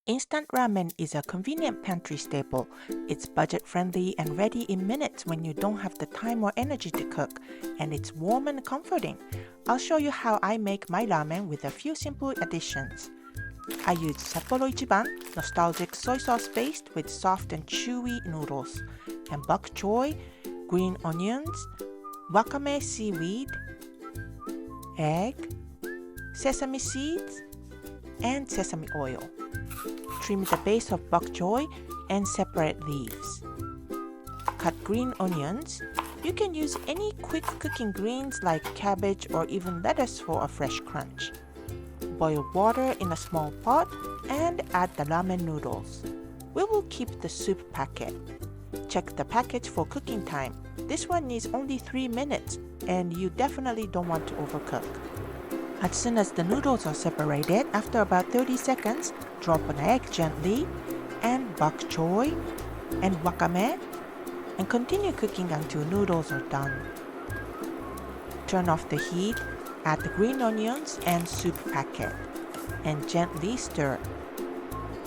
Instant ramen is a convenient pantry staple. It's budget-friendly and ready in minutes when you don't have the time or energy to cook, and it's warm and comforting. I'll show you how I make my ramen with a few simple additions. I use Sapporo Ichiban, nostalgic soy sauce based with soft and chewy noodles, and bok choy, green onions, wakame seaweed, egg, sesame seeds, and sesame oil. Trim the base of bok choy and separate leaves. Cut green onions. You can use any quick cooking greens like cabbage or even lettuce for a fresh crunch. Boil water in a small pot and add the ramen noodles. We will keep the soup packet. Check the package for cooking time. This one needs only 3 minutes and you definitely don't want to overcook. As soon as the noodles are separated, after about 30 seconds, drop an egg gently, and bok choy, and wakame, and continue cooking until noodles are done. Turn off the heat, add the green onions and soup packet, and gently stir.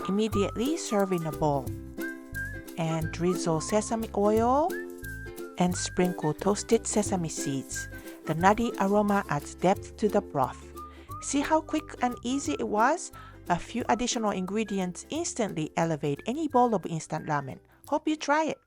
Immediately serve in a bowl. And drizzle sesame oil, and sprinkle toasted sesame seeds. The nutty aroma adds depth to the broth. See how quick and easy it was? A few additional ingredients instantly elevate any bowl of instant ramen. Hope you try it.